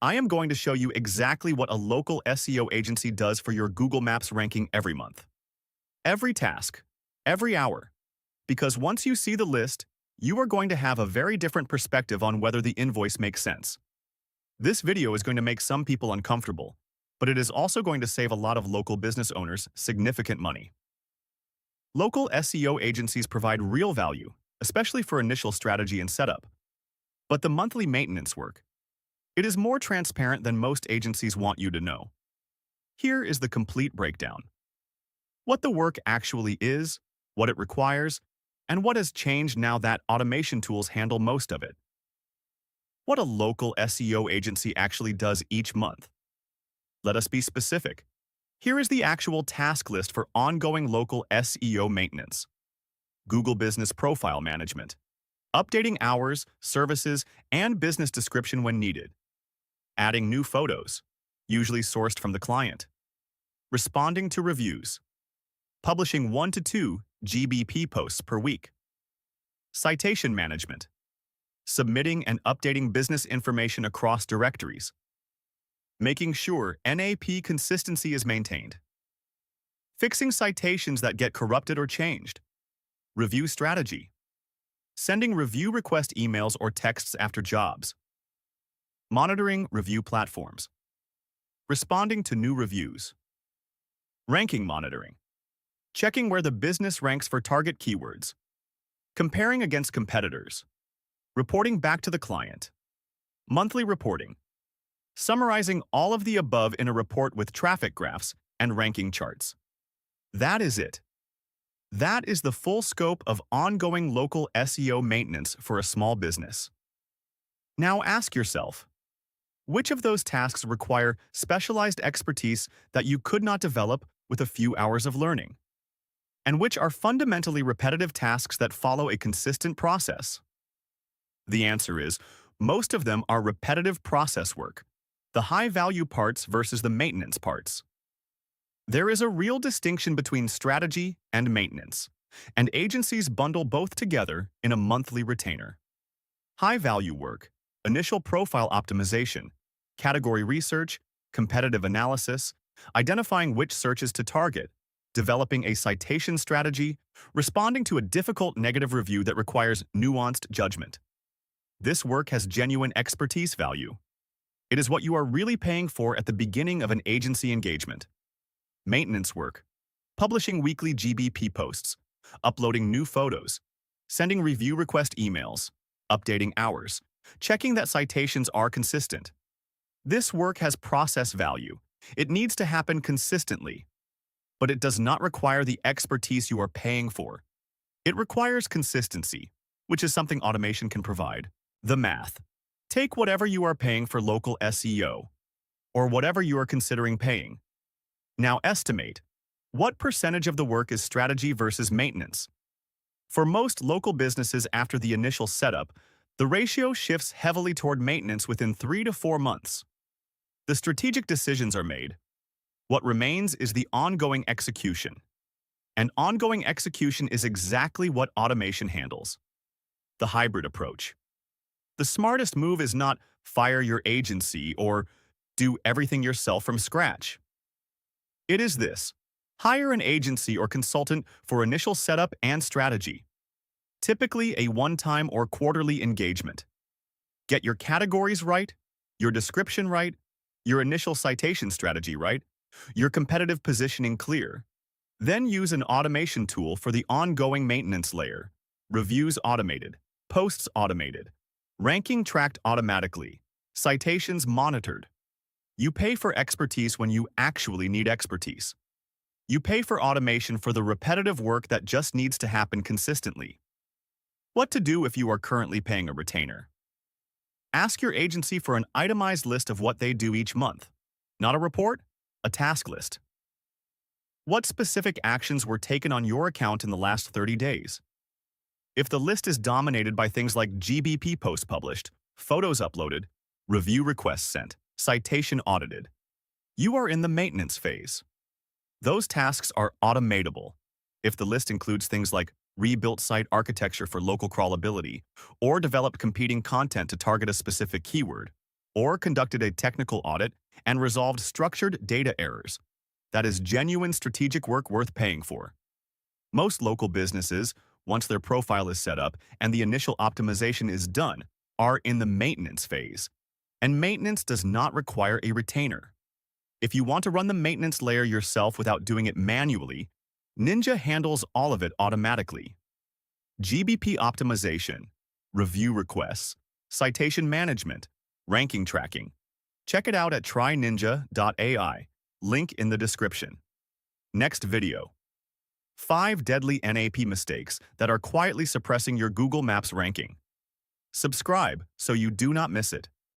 I am going to show you exactly what a local SEO agency does for your Google Maps ranking every month. Every task, every hour. Because once you see the list, you are going to have a very different perspective on whether the invoice makes sense. This video is going to make some people uncomfortable, but it is also going to save a lot of local business owners significant money. Local SEO agencies provide real value, especially for initial strategy and setup. But the monthly maintenance work, it is more transparent than most agencies want you to know. Here is the complete breakdown. What the work actually is, what it requires, and what has changed now that automation tools handle most of it. What a local SEO agency actually does each month. Let us be specific. Here is the actual task list for ongoing local SEO maintenance. Google Business Profile Management. Updating hours, services, and business description when needed. Adding new photos, usually sourced from the client. Responding to reviews. Publishing 1 to 2 GBP posts per week. Citation management. Submitting and updating business information across directories. Making sure NAP consistency is maintained. Fixing citations that get corrupted or changed. Review strategy. Sending review request emails or texts after jobs. Monitoring review platforms. Responding to new reviews. Ranking monitoring. Checking where the business ranks for target keywords. Comparing against competitors. Reporting back to the client. Monthly reporting. Summarizing all of the above in a report with traffic graphs and ranking charts. That is it. That is the full scope of ongoing local SEO maintenance for a small business. Now ask yourself, which of those tasks require specialized expertise that you could not develop with a few hours of learning? And which are fundamentally repetitive tasks that follow a consistent process? The answer is, most of them are repetitive process work, the high-value parts versus the maintenance parts. There is a real distinction between strategy and maintenance, and agencies bundle both together in a monthly retainer. High-value work, initial profile optimization, category research, competitive analysis, identifying which searches to target, developing a citation strategy, responding to a difficult negative review that requires nuanced judgment. This work has genuine expertise value. It is what you are really paying for at the beginning of an agency engagement. Maintenance work, publishing weekly GBP posts, uploading new photos, sending review request emails, updating hours, checking that citations are consistent. This work has process value. It needs to happen consistently, but it does not require the expertise you are paying for. It requires consistency, which is something automation can provide. The math. Take whatever you are paying for local SEO, or whatever you are considering paying. Now estimate, what percentage of the work is strategy versus maintenance? For most local businesses after the initial setup, the ratio shifts heavily toward maintenance within 3 to 4 months. The strategic decisions are made. What remains is the ongoing execution. And ongoing execution is exactly what automation handles. The hybrid approach. The smartest move is not fire your agency or do everything yourself from scratch. It is this: hire an agency or consultant for initial setup and strategy, typically a one-time or quarterly engagement. Get your categories right, your description right, your initial citation strategy right, your competitive positioning clear. Then use an automation tool for the ongoing maintenance layer. Reviews automated, posts automated, ranking tracked automatically, citations monitored. You pay for expertise when you actually need expertise. You pay for automation for the repetitive work that just needs to happen consistently. What to do if you are currently paying a retainer? Ask your agency for an itemized list of what they do each month. Not a report, a task list. What specific actions were taken on your account in the last 30 days? If the list is dominated by things like GBP posts published, photos uploaded, review requests sent, citation audited, you are in the maintenance phase. Those tasks are automatable. If the list includes things like rebuilt site architecture for local crawlability, or developed competing content to target a specific keyword, or conducted a technical audit and resolved structured data errors. That is genuine strategic work worth paying for. Most local businesses, once their profile is set up and the initial optimization is done, are in the maintenance phase. And maintenance does not require a retainer. If you want to run the maintenance layer yourself without doing it manually, Ninja handles all of it automatically. GBP optimization, review requests, citation management, ranking tracking. Check it out at tryninja.ai, link in the description. Next video. 5 deadly NAP mistakes that are quietly suppressing your Google Maps ranking. Subscribe so you do not miss it.